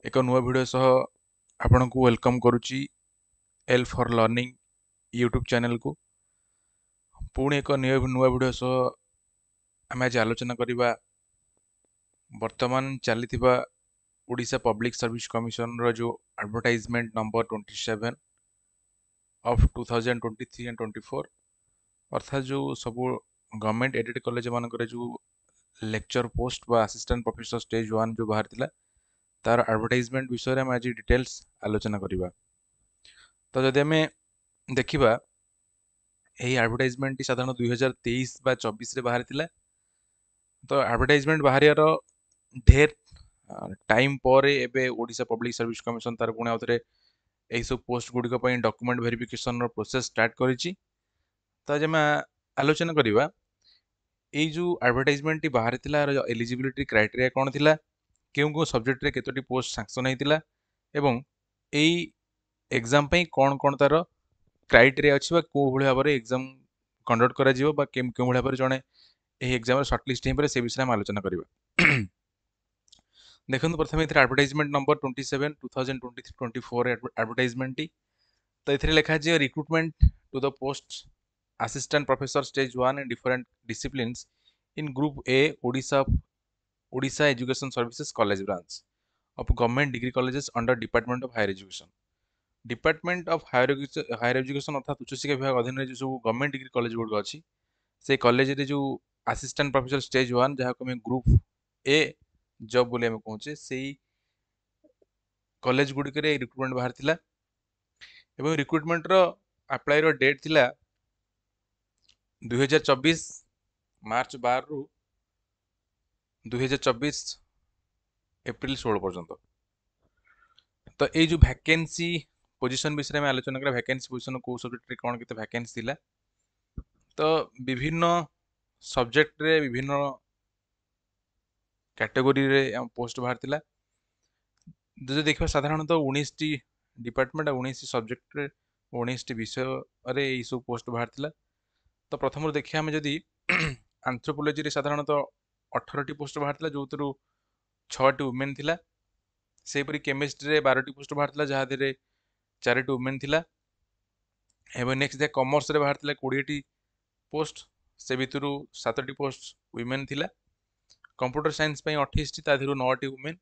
एक नुआ भिडियो सह आपण को वेलकम करुच्ची L for learning YouTube channel को पुणी एक नुआ भिडियो सह आम आज आलोचना करवा वर्तमान चली ओडिशा पब्लिक सर्विस कमिशन रो जो एडवर्टाइजमेंट नंबर 27 ऑफ 2023 एंड 24 अर्थात जो सब गवर्नमेंट एडेड कॉलेज मानकर जो लेक्चर पोस्ट बा असिस्टेंट प्रोफेसर स्टेज 1 जो बाहर थिला तार एडवर्टाइजमेंट विषय में आज डिटेल्स आलोचना करवा। तो जदि आम देखा यही एडवर्टाइजमेंट साधारण 2023 बा 24 रे बाहर थिला। तो एडवर्टाइजमेंट बाहर ढेर टाइम पर एबे ओडिशा पब्लिक सर्विस कमिशन तार पुणी आउथरे एही सब पोस्ट गुड़िक डॉक्यूमेंट वेरिफिकेशन रो प्रोसेस स्टार्ट करिछि। तो आज आम आलोचना करवा एई जो एडवर्टाइजमेंट बाहर थिला एलिजिबिलिटी क्राइटेरिया कौन थिला, केउ सब्जेक्ट रे केतोटी पोस्ट सैंक्शन हेतिला एवं एई एग्जाम पई कौन कौन तार क्राइटेरिया अच्छी को भाव में एग्जाम कंडक्ट करा क्यों भाव में जड़े एग्जाम सर्टलिस्ट हो से विषय में आलोचना करवा। देखो प्रथम एडवर्टाइजमेंट नंबर 27 2023-24 एडवर्टाइजमेंट तो ये लिखा है recruitment to the post assistant professor stage 1 in different disciplines in group A Odisha education services college branch of government degree colleges under department of higher education. Department of higher education अर्थात उच्चशिक्षा विभाग अधीन जो सब गवर्नमेंट डिग्री कॉलेज गुड़ अच्छी से college रे जो असिस्टेंट प्रोफेसर स्टेज 1 जहाँ को ग्रुप ए जॉब बोले कहूचे से कॉलेज गुड़िक रिक्रुटमेंट बाहर थिला एवं रिक्रुटमेंट रो अप्लाई रो डेट थिला 2024 मार्च 12 रु 2024 एप्रिल 16 पर्यंत। तो ये जो वैकेंसी पोजीशन विषय में आलोचना करा वैकेंसी पोजीशन को सब्जेक्ट रे कौन केते वैकेंसी थिला। तो विभिन्न सब्जेक्ट रे विभिन्न कैटेगोरी रे पोस्ट बाहर थिला। जो देखिए साधारणतः 19 टी डिपार्टमेंट और 19 सब्जेक्ट रे 19 टी विषय रे ये सब पोस्ट बाहर थिला। तो प्रथम देखिए आम जदि एंथ्रोपोलॉजी रे साधारणतः 18 टी पोस्ट बाहर थिला जो 6 टी वुमेन थिला। सेपरी केमिस्ट्री रे 12 टी पोस्ट बाहर थिला जहाँ दे 4 टी वुमेन थिला। एवं नेक्स्ट दे कॉमर्स रे बाहर थिला 20 टी पोस्ट से भितर 7 टी पोस्ट वुमेन थिला। कंप्यूटर साइंस 28 टी ता 9 टी वुमेन।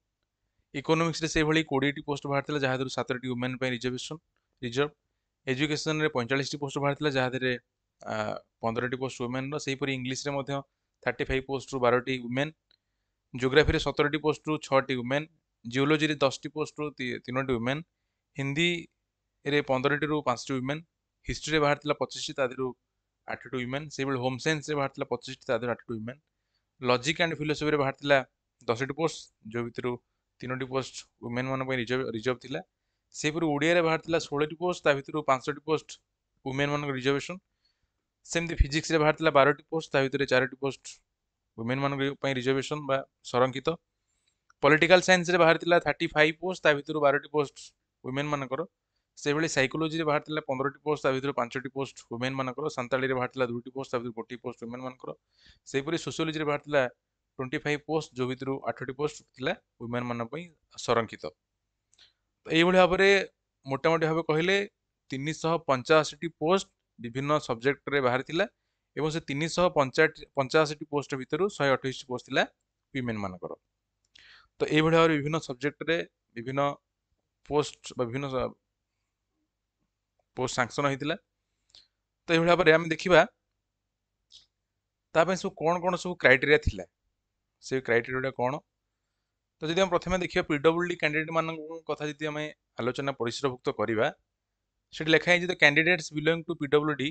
इकोनॉमिक्स रे से भली 20 टी पोस्ट बाहर थिला जहाँ 7 T women reservation reserve. Education रे 45 टी पोस्ट बाहर थिला जहाँ 15 टी पोस्ट वुमेन से इंग्लिश रे 35 पोस्ट रु 12 टी वुमेन। ज्योग्राफी रे 17 टी पोस्ट रु 6 टी वुमेन। जियोलॉजी रे 10 टी पोस्ट रु 3 टी वुमेन। हिंदी रे 15 टी रु 5 टी वुमेन। हिस्ट्री रे बाहर थिला 25 टी ता 8 टी वुमेन। से होम साइंस रे बाहर थिला 25 टी ता 8 T women. Logic and philosophy रे बाहर थिला 10 टी पोस्ट जो भितर 3 टी पोस्ट वुमेन मान रिजर्व थिला। से ओडिया रे बाहर थिला 16 टी पोस्ट ता भितर 5 टी पोस्ट वुमेन मान रिजर्वेशन। सेमती फिजिक्स रे बाहर थिला 12 टी पोस्ट ता भितर 4 टी पोस्ट वुमेन मान रिजर्वेशन बा संरक्षित। पॉलिटिकल साइंस रे बाहर थिला 35 पोस्ट ता भितर 12 टी पोस्ट वुमेन मानकर। से भली साइकोलॉजी रे बाहर थिला 15 टी पोस्ट ता भितर 5 टी पोस्ट वुमेन मानकर। संताली रे बाहर थिला 2 टी पोस्ट ता भितर 1 पोस्ट वुमेन मानकर। सेपरी सोशियोलॉजी रे बाहर थिला 25 पोस्ट जो भितर 8 टी पोस्ट थिला वुमेन मान पई संरक्षित। तो एई भली भाव में मोटामोटी भाव कहले 385 टी पोस्ट विभिन्न सब्जेक्ट रे बाहर थिला एवं से 385 टी पोस्ट भितर 128 टी पोस्ट थिला वुमेन मानकर। तो ये भाव में विभिन्न सब्जेक्ट रे विभिन्न पोस्ट विभिन्न पोस्ट सैंक्शन होता। तो ये भाव में आम देखा सब कौन कौन सब क्राइटेरिया थिला से क्राइटेरिया कौन। तो जब हम प्रथम देखिए पीडब्ल्यूडी कैंडिडेट मान कथा जी आम आलोचना परिसरभुक्त करवा से लिखाई the candidates belong to PWD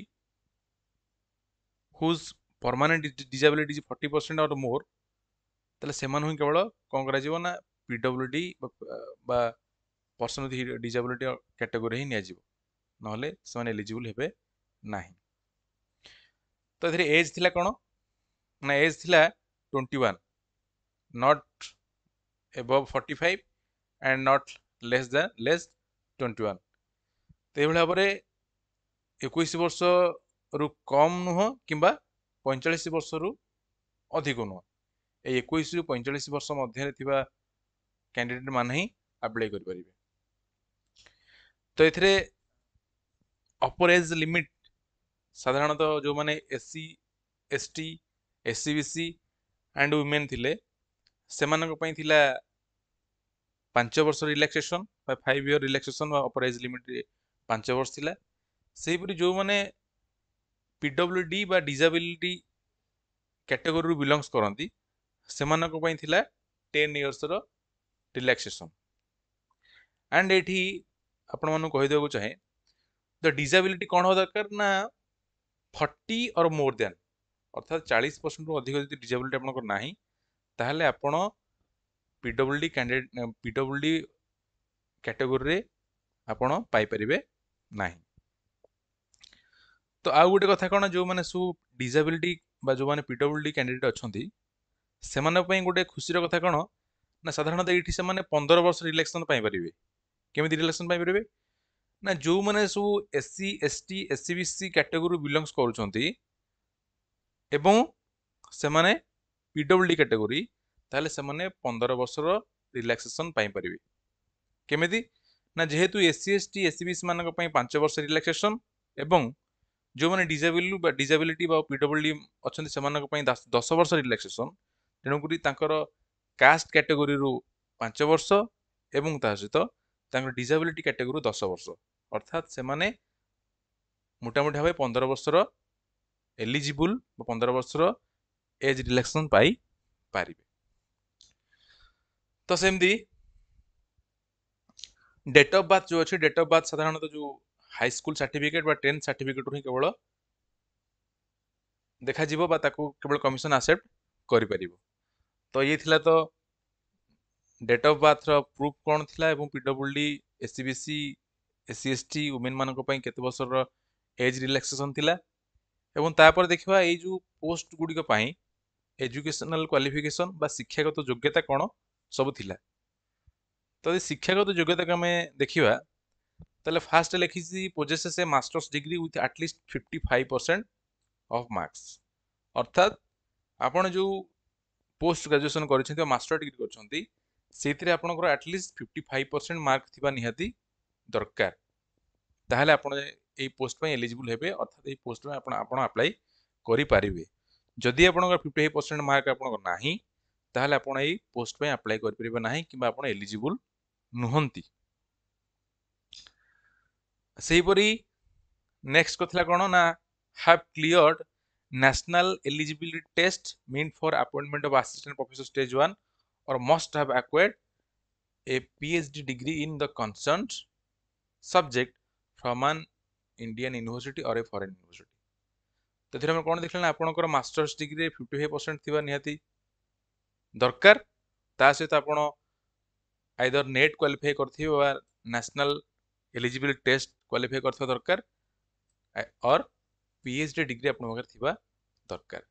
whose permanent disability 40% or मोर ताले सेमान हुई केवल कौन करा ना पीडब्ल्यूडी बा पर्सन विथ डिजेबिलिटी कैटेगोरी ही निया नहले से एलिजिबल हेबे नाही। तो ये एज थिला कौन ना एज थिला 21 not above 45 and not less 21। तो ये भाव में 21 वर्ष रु कम नुह कि 45 वर्ष रु अधिक नुह 21 रु 45 वर्ष मध्य कैंडिडेट मान ही अप्लाई कर परिबे। तो एथिरे अपर एज लिमिट साधारणतः जो माने SC ST SCBC and women थिले सेमानक पई थिला 5 वर्ष रिलैक्सेशन बा 5 ईयर रिलैक्सेशन अपर एज लिमिट 5 वर्ष थिला। सेहीपरि जो माने पीडब्ल्यूडी बा डिसेबिलिटी कैटेगरी बिलोंग्स करती सेमानक पई थिला 10 इयर्स रो रिलैक्सेशन। एंड एठी आपण मानु कहि देबो चाहे द डिसेबिलिटी कोन हो दरकार ना 40 और मोर देन अर्थात 40% रु अधिक जदि डिसेबिलिटी आपनकर नाही ताहले आपण पीडब्ल्यूडी कैंडिडेट पीडब्ल्यूडी कैटेगरी रे आपण पाई परिबे नाही। तो आउ गोटे कथा कौन जो मैंने सब डिसेबिलिटी बा जो मैंने पीडब्ल्यूडी कैंडिडेट अच्छा से गोटे खुशी कथा कौन ना साधारणतः ये से 15 वर्ष रिलैक्सेशन पाइपर केमी रिलैक्सेशन पाइपर ना जो मैंने सब SC ST SEBC category belongs करुँच से माने पीडब्ल्यूडी कैटेगरी ताहले से माने 15 वर्ष रिलैक्सेशन पाइपर केमिति ना जेहेतु एससी एसटी एससीबीसी मान 5 वर्ष रिलैक्सेशन एवं जो मैंने डिसेबिलिटी पीडब्ल्यूडी अच्छा से 10 वर्ष रिलैक्सेशन तेणुक कास्ट कैटेगरी रु 5 वर्ष एवं ता सहित डिसेबिलिटी कैटेगरी 10 वर्ष अर्थात से माने मोटामोटी भाव 15 वर्ष एलिजिबल 15 वर्ष एज रिलैक्सेशन पाई पारिबे। तो सेमती डेट ऑफ बर्थ जो अच्छे डेट ऑफ बर्थ साधारणतः जो हाई स्कूल सर्टिफिकेट बा 10th सर्टिफिकेट ही केवल देखा जीवो बा ताको केवल कमिशन एक्सेप्ट करि परिबो। तो ये थिला तो डेट ऑफ बर्थ रो प्रूफ कोन थिला एवं PWD SEBC SC ST women मानक पई केते वर्ष रो एज रिलैक्सेशन थिला एवं तापर देखिबा ए जो पोस्ट गुडी को पई एजुकेशनल क्वालिफिकेशन बा शिक्षागत योग्यता कोन सब थिला। तो शिक्षागत योग्यता को हमें देखिबा ताले फास्ट लिखी possesses A masters degree with at least 55% of marks अर्थात आपण जो पोस्ट ग्रेजुएशन कर मास्टर डिग्री कर से आपंकर एटलिस्ट 55% मार्क थिबा निहाती दरकार ताहले आपण ए पोस्ट पे एलिजिबल हेबे अर्थात ए पोस्ट में आपण अप्लाई करि पारिबे। जदि आपनकर 55% मार्क आपनकर नाही ताहले आपण ए पोस्ट पे अप्लाई करि परिबे नाही किबा आपण एलिजिबल नुहंती। सेहीपरि नेक्स्ट कथला कोन ना have cleared national eligibility test mean for appointment of assistant professor stage 1 or must have acquired a PhD degree in the concerned subject from an Indian university or a foreign university. तो थेरे हम कोन देखले ना आपनकर masters degree 55% थिबा निहाती दरकार ता सहित आपण आइदर नेट क्वालिफाई करथिबे बा नेशनल एलिजिबिलिटी टेस्ट क्वालिफाई करथिबा दरकार और पीएचडी डिग्री आपन पाखर थिबा दरकार।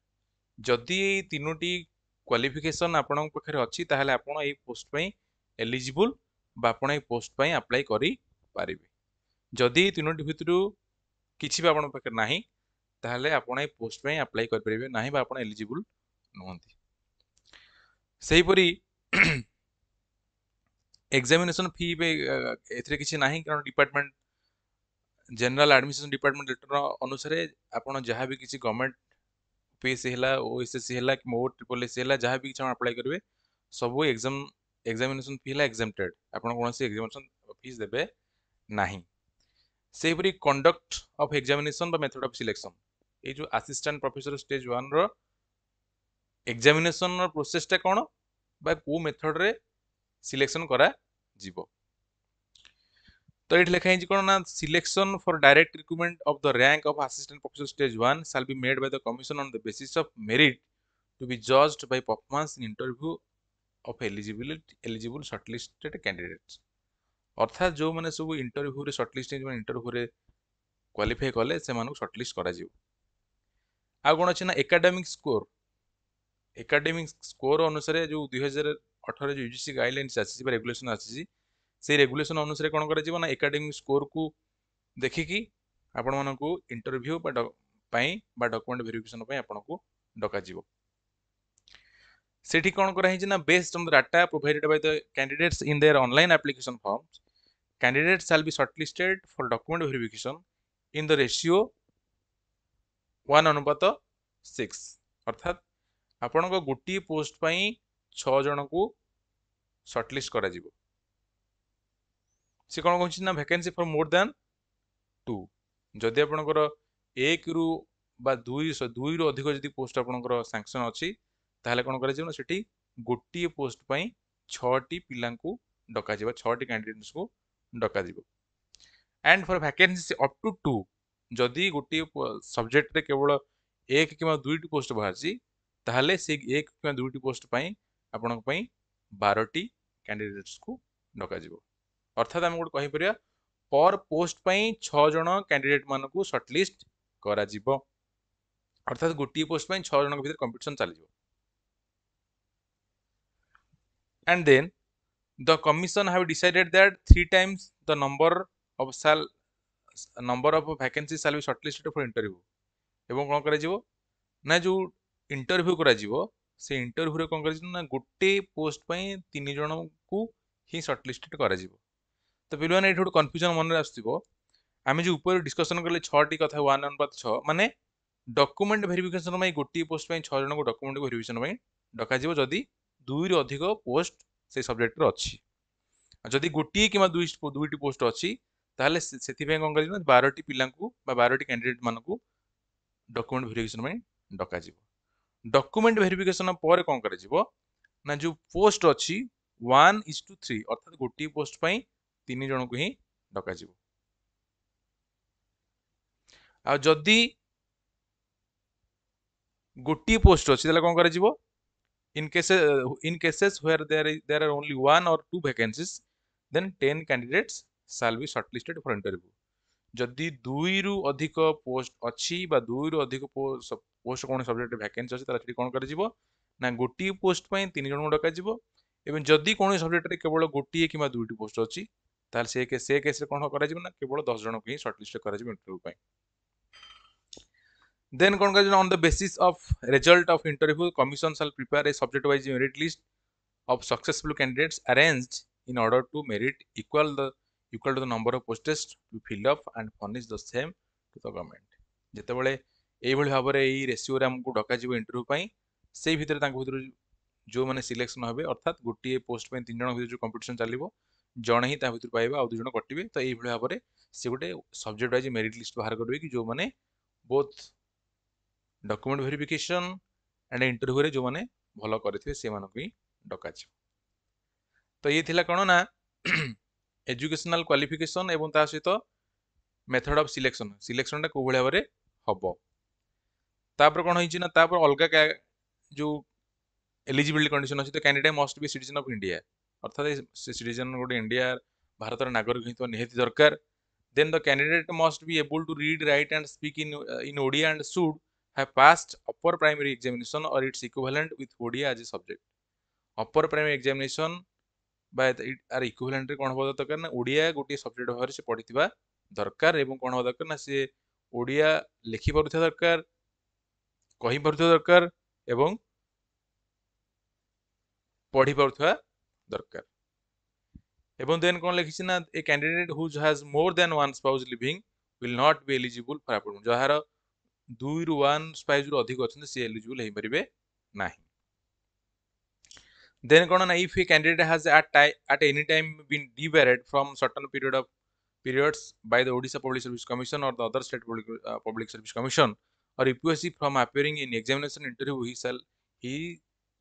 जदि ए तीनोटी क्वालिफिकेशन आपन पाखर अछि ताहले आपन ए पोस्ट पई एलिजिबल बा आपन ए पोस्ट पई अप्लाई करि पारिबे। जदि ए तीनोटी भितरु किछि बा आपन पाखर नाही ताहले आपन ए पोस्ट पई अप्लाई करि परिबे नाही बा आपन एलिजिबल नहंती। सेही परि एग्जामिनेशन फी पे एथरे किछि नाही कारण department general admission department letter अनुसार आपन जहाँ भी किसी गवर्नमेंट पीएससी हैला ओएसएससी हैला कि ओ ट्रिपल एससी हैला जहाँ भी किछि अप्लाई करिवे सब एग्जामिनेशन फी हैला एग्जेम्प्टेड आपन कोनसी एग्जामिनेशन फीस देबे नाही। सेही परि कंडक्ट ऑफ एग्जामिनेशन बा मेथड ऑफ सिलेक्शन ए जो असिस्टेंट प्रोफेसर स्टेज 1 रो एग्जामिनेशन रो प्रोसेस टा कोन बा को मेथड रे सिलेक्शन करा जीवो। तो ये लिखा है कौन ना selection for direct recruitment of the rank of assistant professor stage 1 shall be made by the commission on the basis of merit to be judged by performance in interview of eligible shortlisted candidates। अर्थात जो मैंने सब interview रे shortlist interview रे qualify कले से मानक shortlist करा जीव। आ कोन अछि ना एकेडमिक स्कोर अनुसार जो 2018 जो यूजीसी गाइडलाइंस आछि बा रेगुलेशन आछि से रेगुलेशन अनुसार कौन कर एकेडमिक स्कोर को देखिकी आपण मानक इंटरव्यू डॉक्यूमेंट वेरिफिकेशन आपन को डका जीवो। सेठी कौन करा ना based on the data provided by the candidates in their online application forms candidates shall be shortlisted for document verification in the ratio 1:6 अर्थात आपण गोटे पोस्ट पाई 6 जन को शॉर्टलिस्ट करा जिवो से कौन कहछि ना वैकेंसी फॉर मोर देन 2 जदि आपणकर 1 रु बा 2 रु अधिक जदि पोस्ट आपणकर सैंक्शन अछि ताहले कोन करा जिवो सेठी गोटे पोस्ट पाई 6टी पिला को डका जिवो 6टी कैंडिडेट्स को डका जिवो and for vacancy up to 2 जदि गोटे सब्जेक्ट रे केवल 1 किबा 2टी पोस्ट बाहरची ताहले से 1 किबा 2टी पोस्ट पाई आपणक पाई 12टी कैंडिडेट्स को डका जिवो अर्थात आम गोटे कहि परिया पर पोस्ट पाई 6 जन कैंडिडेट मान को शॉर्टलिस्ट करा जिवो अर्थात गोटे पोस्ट पाई 6 जन भीतर कंपटीशन चली जिवो and then the commission have decided that 3 times the number of vacancies shall be shortlisted for interview एवं कौन करा जिवो ना जो इंटरव्यू करा जिवो से इंटरव्यू रे कौन करा जिवो ना गोटे पोस्ट पई 3 जन को ही शॉर्टलिस्टेड करा जिवो तो पिलवाने एठी गोटे कंफ्यूजन मन रे आस्तिबो आमे जो ऊपर डिस्कशन करले 6टी कथा 1:6 माने डॉक्यूमेंट वेरिफिकेशन में गोटे पोस्ट पई 6 जन को डॉक्यूमेंट वेरिफिकेशन में डका जिवो जदी 2 रु अधिक पोस्ट से सब्जेक्ट रे अछि जदि गोटे किमा 2टी पोस्ट अछि ताहले सेति पे कोन करिनो 12टी पिला को बा 12टी कैंडिडेट मान को डॉक्यूमेंट वेरिफिकेशन में डका जिवो डॉक्यूमेंट वेरिफिकेशन पर कोन करा जिवो ना जो पोस्ट अछि 1:3 अर्थात गोटे पोस्ट पई 3 जन को ही डका जिवो आ जदि गोटे पोस्ट अछि ताले कोन करा जिवो in cases where there are only 1 or 2 vacancies then 10 candidates shall be shortlisted for interview जदि 2 रु अधिक पोस्ट अछि बा 2 रु अधिक पोस्ट कोन सब्जेक्ट वैकेंसी अछि ताला कोन कर जिवो ना गोटी पोस्ट पई 3 जन को डका जिवो एवं जदि कोन सब्जेक्ट रे केवल गोटी किबा 2टी पोस्ट अछि ताल से केस रे कोन करा जिवो ना केवल 10 जन को ही शॉर्टलिस्ट करा जिवो इंटरव्यू पई then कौन कर on the basis of result of interview commission shall prepare a subject wise merit list of successful candidates arranged in order to merit equal to the number of posts to fill up and furnish the same to the government जेते बळे एई भଳି भाबरे एई ratio रे हमकु डका जिवो interview पई सेई भितर तांको भितर जो माने सिलेक्शन होबे अर्थात गोटी पोस्ट पई 3 जन भितर जो कंपटीशन चलिबो जण ही ता भितर पाइबा आ 2 जन कटिबे तो एई भଳି भाबरे से गोटे सब्जेक्ट वाइज मेरिट लिस्ट बाहर करबे कि जो माने both document verification and interview रे जो माने भलो करथिबे से मानको ही डका छ तो ये थिला कोन ना एजुकेशनल क्वालिफिकेशन एवं ता सहित मेथड ऑफ सिलेक्शन ता को भळे भाबरे हबो तापर कोन होइछि ना तापर अलगा जो एलिजिबिलिटी कंडीशन अछि तो candidate must be citizen of India अर्थात से सिटीजन गोटे इंडिया भारत रा नागरिक हितो निहित दरकार then the candidate must be able to read write and speak in odia and should have passed upper primary examination or its equivalent with odia as a subject upper primary examination by or equivalent रे कोन होबो दरकार ना ओडिया गोटे subject भाबरे से पढिथिबा दरकार एवं कोन होबो दरकार ना से ओडिया लिखि परुथिबा दरकार कहि परुथिबा दरकार एवं पढि परुथिबा दरकार एवं देन कोन लिखिछि ना a candidate who has more than one spouse living will not be eligible for appointment जहार 2 रु 1 स्पाउस रु अधिक अछन से एलिजिबल हेइ परिबे नाही then कोन ना if a candidate has at any time been debarred from certain periods by the Odisha Public Service Commission or the other state public service commission or UPSC from appearing in examination interview he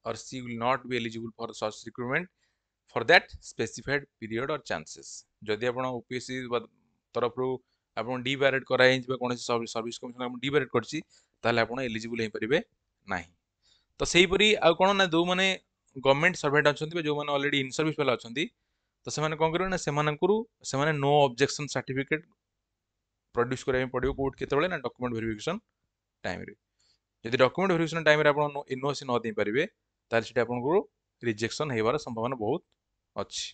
or she will not be eligible for such recruitment for that specified period or chances जदि आपण UPSC तरफ रु आपण डिबैरेड कराइ बा कोन service commission आपण डिबैरेड करछि ताले आपण एलिजिबल हेइ परिबे नाही तो सेही परी आ कोन ना दो माने गवर्नमेंट सर्वेंट अछंती जो माने ऑलरेडी इन सर्विस वाला अछंती तो से माने कोन करबे ना से माने नो ऑब्जेक्शन सर्टिफिकेट प्रोड्यूस करे पड़ियो कोर्ट केतबेले ना डॉक्यूमेंट वेरिफिकेशन टाइम रे यदि डॉक्यूमेंट वेरिफिकेशन टाइम रे आपण एनओसी न दे परिबे तार सिटी आपण को रिजेक्शन हेबार संभावना बहुत अछि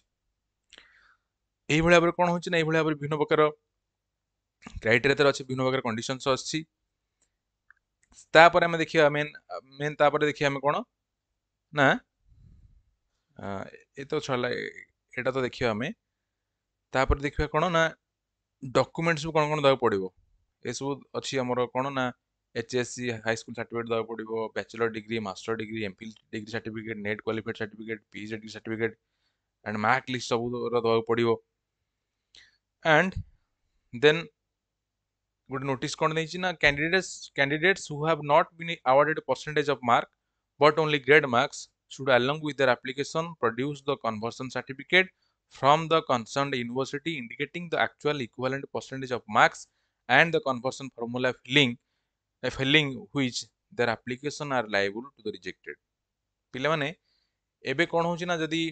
एही भଳି भाबरे कोन होछि ना एही भଳି भाबरे विभिन्न प्रकार क्राइटेरिया तर अछि विभिन्न प्रकार कंडीशंस अछि तापर हम देखिया मेन तापर देखिया हम कोन ନା ଏ ତ ଛାଡ଼ିଲା ଏଇଟା ତ ଦେଖିବା ଆମେ। ତାପରେ ଦେଖିବା କ'ଣ ନା ଡକୁମେଣ୍ଟ ସବୁ କ'ଣ ଦେବାକୁ ପଡ଼ିବ। ଏସବୁ ଅଛି ଆମର କ'ଣ ନା HSC ହାଇସ୍କୁଲ ସାର୍ଟିଫିକେଟ୍ ଦେବାକୁ ପଡ଼ିବ, bachelor degree, master degree, MPhil degree certificate, net qualified certificate, PG degree certificate and mark list ସବୁ ଦେବାକୁ ପଡ଼ିବ। ଆଣ୍ଡ ଦେନ୍ ଗୋଟେ ନୋଟିସ୍ କ'ଣ ଦେଇଛି ନା candidates who have not been awarded percentage of mark but only grade marks should along with their application produce the conversion certificate from the concerned university indicating the actual equivalent percentage of marks and the conversion formula filling which their application are liable to the rejected। ପିଲାମାନେ ଏବେ କ'ଣ ହେଉଛି ନା ଯଦି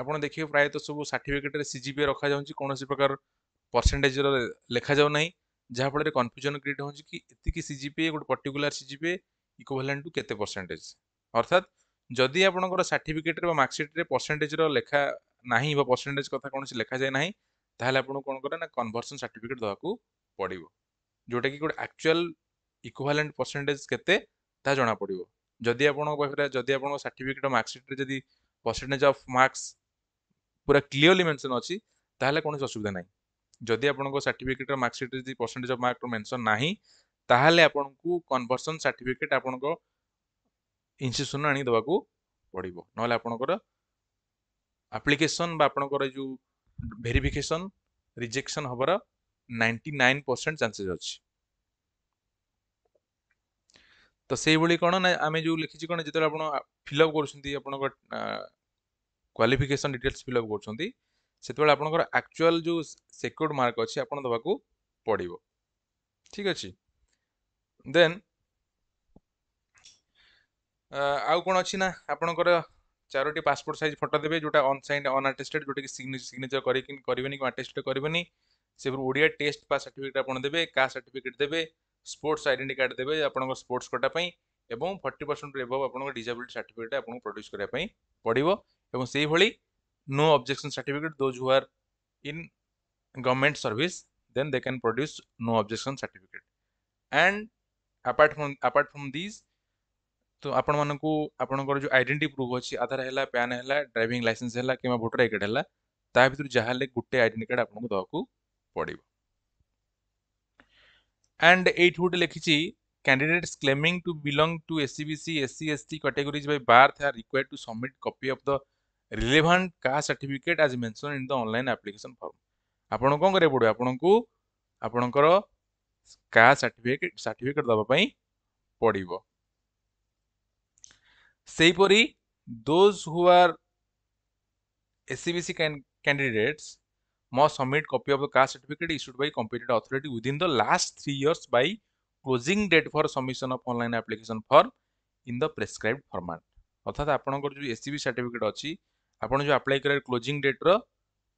ଆପଣ ଦେଖିବେ ପ୍ରାୟତଃ ସବୁ ସାର୍ଟିଫିକେଟରେ CGPA ରଖାଯାଉଛି, କୌଣସି ପ୍ରକାର ପରସେଣ୍ଟେଜର ଲେଖାଯାଉ ନାହିଁ, ଯାହାଫଳରେ କନଫ୍ୟୁଜନ କ୍ରିଏଟ୍ ହେଉଛି କି ଏତିକି CGPA ଗୋଟେ ପର୍ଟିକୁଲାର CGPA ଇକ୍ୱଭାଲେଣ୍ଟ ଟୁ କେତେ ପରସେଣ୍ଟେଜ। ଅର୍ଥାତ୍ ଯଦି ଆପଣଙ୍କର ସାର୍ଟିଫିକେଟରେ ବା ମାର୍କସିଟ୍ରେ ପରସେଣ୍ଟେଜର ଲେଖା ନାହିଁ ବା ପରସେଣ୍ଟେଜ କଥା କୌଣସି ଲେଖାଯାଏ ନାହିଁ, ତାହେଲେ ଆପଣଙ୍କୁ କ'ଣ କରେ ନା କନଭର୍ସନ ସାର୍ଟିଫିକେଟ ଦେବାକୁ ପଡ଼ିବ, ଯୋଉଟାକି ଗୋଟେ ଆକ୍ଚୁଆଲ ଇକ୍ୱଭାଲେଣ୍ଟ ପରସେଣ୍ଟେଜ କେତେ ତାହା ଜଣାପଡ଼ିବ। ଯଦି ଆପଣଙ୍କ ପାଖରେ ଯଦି ଆପଣଙ୍କ ସାର୍ଟିଫିକେଟ ମାର୍କସିଟ୍ରେ ଯଦି ପରସେଣ୍ଟେଜ ଅଫ୍ ମାର୍କସ ପୁରା କ୍ଲିୟରଲି ମେନସନ୍ ଅଛି, ତାହେଲେ କୌଣସି ଅସୁବିଧା ନାହିଁ। ଯଦି ଆପଣଙ୍କ ସାର୍ଟିଫିକେଟର ମାର୍କସିଟ୍ରେ ଯଦି ପରସେଣ୍ଟେଜ ଅଫ୍ ମାର୍କର ମେନସନ୍ ନାହିଁ, ତାହେଲେ ଆପଣଙ୍କୁ କନଭର୍ସନ ସାର୍ଟିଫିକେଟ ଆପଣଙ୍କ ଇନଷ୍ଟିଟ୍ୟୁସନରୁ ଆଣି ଦେବାକୁ ପଡ଼ିବ, ନହେଲେ ଆପଣଙ୍କର ଆପ୍ଲିକେସନ ବା ଆପଣଙ୍କର ଯେଉଁ ଭେରିଫିକେସନ ରିଜେକ୍ସନ ହବାର 99% ଚାନ୍ସେସ୍ ଅଛି। ତ ସେଇଭଳି କ'ଣ ନା ଆମେ ଯେଉଁ ଲେଖିଛି କ'ଣ, ଯେତେବେଳେ ଆପଣ ଫିଲ୍ଅପ୍ କରୁଛନ୍ତି ଆପଣଙ୍କ କ୍ୱାଲିଫିକେସନ ଡିଟେଲ୍ସ ଫିଲ୍ଅପ୍ କରୁଛନ୍ତି, ସେତେବେଳେ ଆପଣଙ୍କର ଆକ୍ଚୁଆଲ ଯେଉଁ ସେକ୍ୟୁର୍ଡ ମାର୍କ ଅଛି ଆପଣ ଦେବାକୁ ପଡ଼ିବ। ଠିକ୍ ଅଛି। ଦେନ୍ ଆଉ କ'ଣ ଅଛି ନା ଆପଣଙ୍କର 4ଟି ପାସପୋର୍ଟ ସାଇଜ୍ ଫଟୋ ଦେବେ, ଯେଉଁଟା ଅନସାଇନ୍ଡ ଅନଆଟେଷ୍ଟେଡ୍, ଯେଉଁଟାକି ସିଗ୍ନେଚର କରିବେନି କି ଆଟେଷ୍ଟ କରିବେନି। ସେପରି ଓଡ଼ିଆ ଟେଷ୍ଟ ପାସ୍ ସାର୍ଟିଫିକେଟ୍ ଆପଣ ଦେବେ, କାଷ୍ଟ ସାର୍ଟିଫିକେଟ୍ ଦେବେ, ସ୍ପୋର୍ଟସ ଆଇଡେଣ୍ଟି କାର୍ଡ଼ ଦେବେ ଆପଣଙ୍କ ସ୍ପୋର୍ଟସ କୋଟା ପାଇଁ, ଏବଂ 40% ଏଭବ୍ ଆପଣଙ୍କ ଡିସାବିଲିଟି ସାର୍ଟିଫିକେଟ୍ ଆପଣଙ୍କୁ ପ୍ରଡ୍ୟୁସ୍ କରିବା ପାଇଁ ପଡ଼ିବ। ଏବଂ ସେଇଭଳି no objection certificate, those who are in government service then they can produce no objection certificate। and apart from these तो आपण मानकू आपणकर जो आइडेंटिटी प्रूफ अच्छी आधार है, पैन है, ड्राइविंग लाइसेंस है कि वोटर आई कार्ड है, ता भर जहाँ गोटे आइडेंटी कार्ड आपको देवाक पड़ो। एंड एट गोटे लिखी candidates claiming to belong to SCBC SC ST categories by birth are required to submit copy of the relevant caste certificate as mention in the online application form. आपन कौन करे पड़ो, आपनको आपणकर कास्ट सर्टिफिकेट दबा पड़ो। सेहीपरि those who are SCBC candidates must submit copy of the caste certificate issued by competent authority within the last 3 years by closing date for submission of online application form in the prescribed format। अर्थात आपनकर जो SCBC certificate अच्छी आपन जो apply करे closing date रो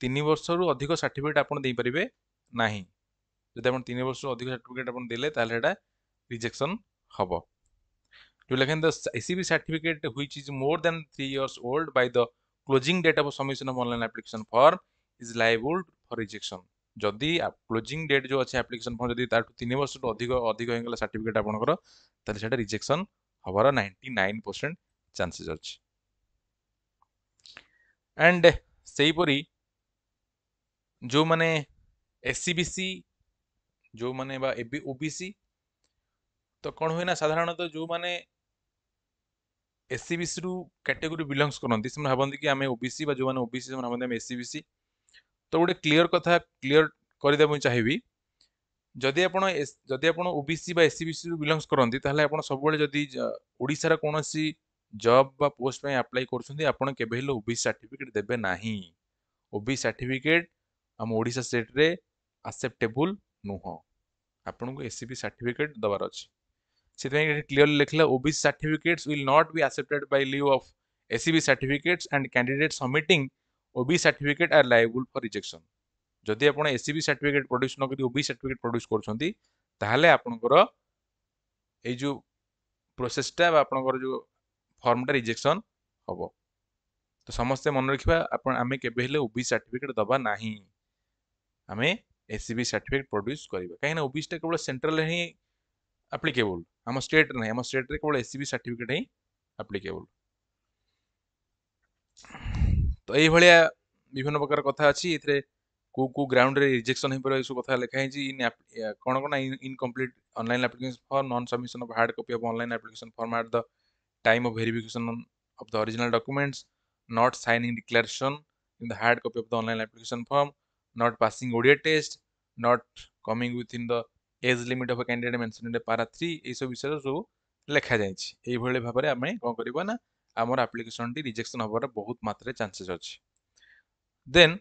3 वर्ष रु अधिक सर्टिफिकेट आपन दे परिबे नाही। जदि आपन 3 वर्ष रु अधिक सर्टिफिकेट आपन देले ताले एटा रिजेक्शन हबो। To like the SCB certificate which is more than 3 years old by the closing date of submission of online application form is liable for rejection। जदि क्लोजिंग डेट जो अच्छे एप्लिकेशन फॉर्म जदि 3 वर्ष अधिक अधिक होगला सर्टिफिकेट आपनकर ताले सेटा रिजेक्शन हबार 99% चांसेस अछि। एंड सेहीपरि जो माने SCBC जो माने बा OBC तो कौन हुए ना साधारणतः जो माने SCBC रु कैटेगरी बिलोंग्स करती से भावती कि आम OBC जो मैंने OBC से भावती आम SCBC। तो गोटे क्लीयर कथा क्लीयर करदे चाहिए, जदि आप OBC बा SCBC रु बिलोंग्स करती ताहले आपण सब जदि ओडिशार कौन जॉब बा पोस्ट पे अप्लाई कर केबे हेले OBC सर्टिफिकेट देबे नाही। OBC सर्टिफिकेट आम ओडिशा स्टेट रे एक्सेप्टेबल नुह, आपन को SCBC सर्टिफिकेट दबार अछि। क्लियरली लिखला OBC certificates will not be accepted by lieu of SCB certificates and candidates submitting OBC certificate are liable for rejection। जदि आपण SCB certificate प्रोड्यूस न करी OBC certificate प्रोड्यूस करछंती ताहले आपनकर ए जो प्रोसेसटा बा आपनकर जो फॉर्मटा रिजेक्शन हबो। तो समस्त मन रखिबा आपण आमे केबे हेले OBC सर्टिफिकेट दबा नाही, आमे SCB सर्टिफिकेट प्रोड्यूस करिबा। काहे ना OBC टा केवल सेंट्रल रे ही एप्लीकेबल, आम स्टेट नहीं, आम स्टेट रे केवल SCB सर्टिफिकेट ही एप्लीकेबल। तो ये विभिन्न प्रकार कथा अच्छी ये को ग्राउंड रे रिजेक्शन हो पर सब कथा लिखा है इन कौन कौन incomplete online application for non submission of hard copy of online application form at the time of verification of the original documents, not signing declaration in the hard copy of the online application form, not passing ODA test, not coming within the age limit of a candidate mentioned in the para 3 এই সব বিষয় সব লেখা যাইছি এইভাবে ভাবে আমি কোন করিবা না আমার আপ্লিকেশন টি রিজেকশন হবার বহুত মাত্রাରେ চান্সেস ଅଛି দেন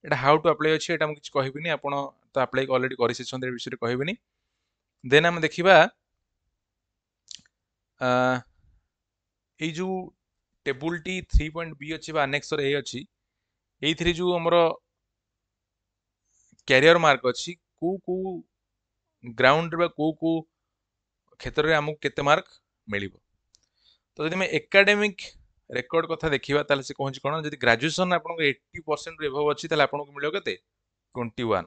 এটা হাউ টু আপ্লাই ଅଛି এটা ମୁଁ କିଛି କହିବିନି ଆପଣ ତ ଆପ୍ଲାଏ ଅଲରେଡି କରିସାରିଛନ୍ତି ଏ ବିଷୟରେ କହିବିନି ଦେନ୍ ଆମେ ଦେଖିବା এই जो टेबुल टी 3.b अच्छी आनेक्सर ए अच्छी ये जो आमर कैरियर मार्क अच्छी को ग्राउंड को क्षेत्र में आमको केते मार्क मिल तो जब एकाडेमिक रेकर्ड कथा देखा ताले से कहूँ कौन जब ग्रेजुएशन आप 80% एभव अच्छी आपको मिल के 21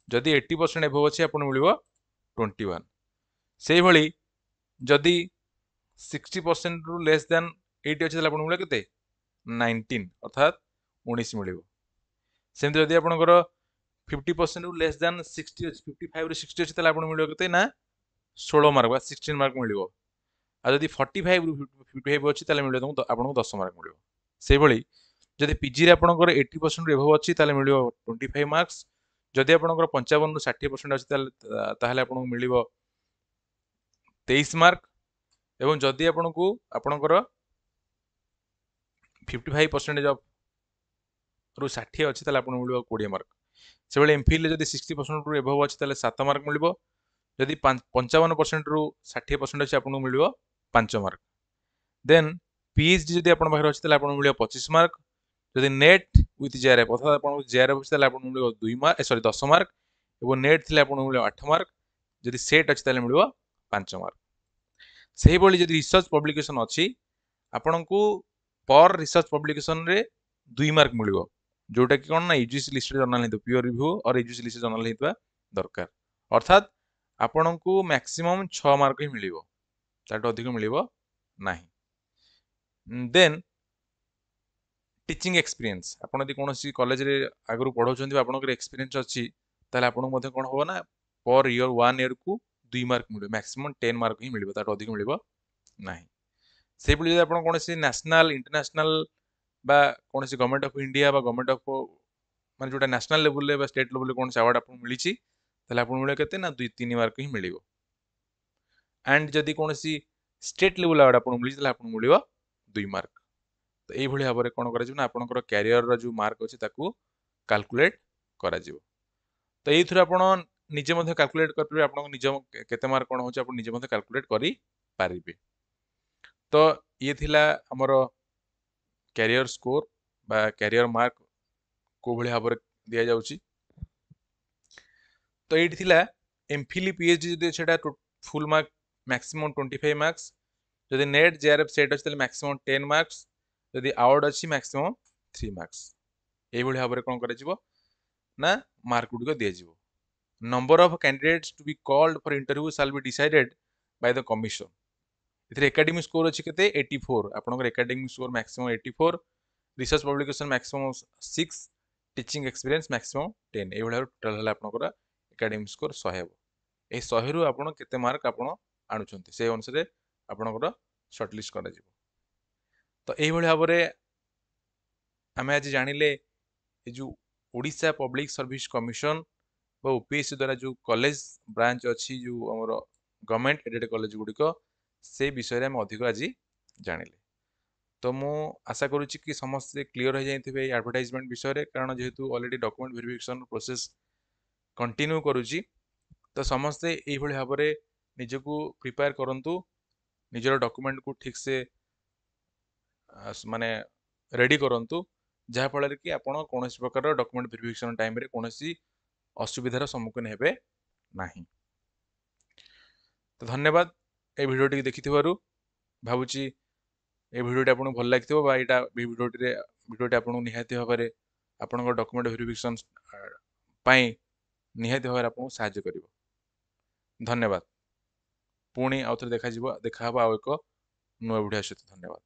जदि 80% एभव अच्छी आपको मिल 21 से भली जदि 60% रु लेस दैन 80 अच्छी आपको मिले के 19 अर्थात 19 मिल सेमती जदि आपंकर 50% रु लेस दैन 60 55 रु 60 अच्छी आपको मिल के ना 16 मार्क बा 16 मार्क मिल आदि 45 रु 55 अच्छी मिले तुमको आपको 10 मार्क मिल से भली जदि पीजी आपंकर 80% रु एभव अच्छी मिल 25 मार्क्स जदि आपंकर 55 रु 60% अच्छी आपको मिल 23 मार्क एवं जदि आपको आपंकर 55% ऑफ रु 60 अच्छी आपको मिल 20 मार्क से भाई एमफिल जब 60% रु एभव अच्छी 7 मार्क मिल जदि 55% रु 60% अच्छी आपको मिल 5 मार्क देन पीएचडी जदि आप पाखे अच्छी आपको मिल 25 मार्क जदि नेट विथ जेआरएफ अर्थात आपको जेआरएफ अच्छी आपको मिल 2 मार्क सॉरी 10 मार्क और नेट थी आपको मिल 8 मार्क जदि सेट अच्छी मिल 5 मार्क से भाई जदि रिसर्च पब्लिकेशन अच्छी आपण को पर रिसर्च पब्लिकेशन रे 2 मार्क मिल जोटा कि कौन ना यूजीसी लिस्टेड जर्नल हो प्योर रिव्यू और यूजीसी लिस्टेड जर्नल होता दरकार अर्थात आपण को मैक्सिमम 6 मार्क ही मिल ताठू अधिक मिल ना देन टीचिंग एक्सपीरियंस आप कौन कॉलेज रे आगु पढ़ाऊँ आप एक्सपीरियंस अच्छी आपको कौन हम ना पर इयर 1 इयर को 2 मार्क मिले मैक्सिमम 10 मार्क ही मिल ताठू अधिक मिल ना से भाई आप कौन नेशनल इंटरनेशनल बा कौन गवर्नमेंट ऑफ इंडिया बा गवर्नमेंट ऑफ मान जो नेशनल लेवल बा स्टेट लेवल कौन से अवार्ड आपको मिली आपको मिले के ना 2-3 मार्क ही मिल एंड जदि कौन स्टेट लेवल अवार्ड आपको मिली आपको मिल 2 मार्क तो ये भाव में कौन कर कैरियर जो मार्क अच्छी कैलकुलेट कर तो ये आप निजे कैलकुलेट करेंगे आप निज केते मार्क कौन हो निजे कैलकुलेट करें तो ये थिला हमर कैरियर स्कोर बा कैरियर मार्क को भली भाव दिया जाउची तो ये थिला एमफिल पीएचडी जदि सेटा फुल मार्क मैक्सिमम 25 मार्क्स जदि नेट जेआरएफ सेट अच्छी मैक्सिमम 10 मार्क्स जदि अवार्ड अच्छी मैक्सिमम 3 मार्क्स ये भाव में कौन कर ना मार्क गुड़िक दिज्व number of candidates to be called for interview shall be decided by the commission इधर एकेडमिक स्कोर अच्छी के 84 आपंकर academic score maximum 84 research publication maximum 6 teaching experience maximum 10 ये टोटाल आपंकर एकेडमिक स्कोर 100 हे ये 100 रु आप केते मार्क आप आणुछंती से अनुसार आपंकर सर्टलिस्ट कर तो यही भाव में आम आज जानिले जो ओडिशा पब्लिक सर्विस कमिशन व ओपीएससी द्वारा जो कॉलेज ब्रांच अच्छी जो आम गवर्नमेंट एडेड कॉलेज गुड़िक से विषय में अधिक आज जानिले तो मु आशा करुच्ची कि समस्ते क्लीयर हो जाइए एडवर्टाइजमेंट विषय कारण जेहेतु already document verification process continue करुच्ची तो समस्ते यही भाव में निजको प्रिपेयर करंतु निजर डॉक्यूमेंट को ठीक से माने रेडी करंतु जहाँफल कि आप कौन प्रकार डॉक्यूमेंट वेरिफिकेशन टाइम रे कौन असुविधार सम्मुखीन हेबे नाही तो धन्यवाद ये भिडियोटी देखि भावुची ये भिडियोटी आपको भल लगी भिडियोटी आपको निहाती भाव में आपण डॉक्यूमेंट वेरिफिकेशन निहाती भाव में आपको साहाय्य कर धन्यवाद पुणी आउ थे देखा आउ एक नुआ भिडियो सहित धन्यवाद।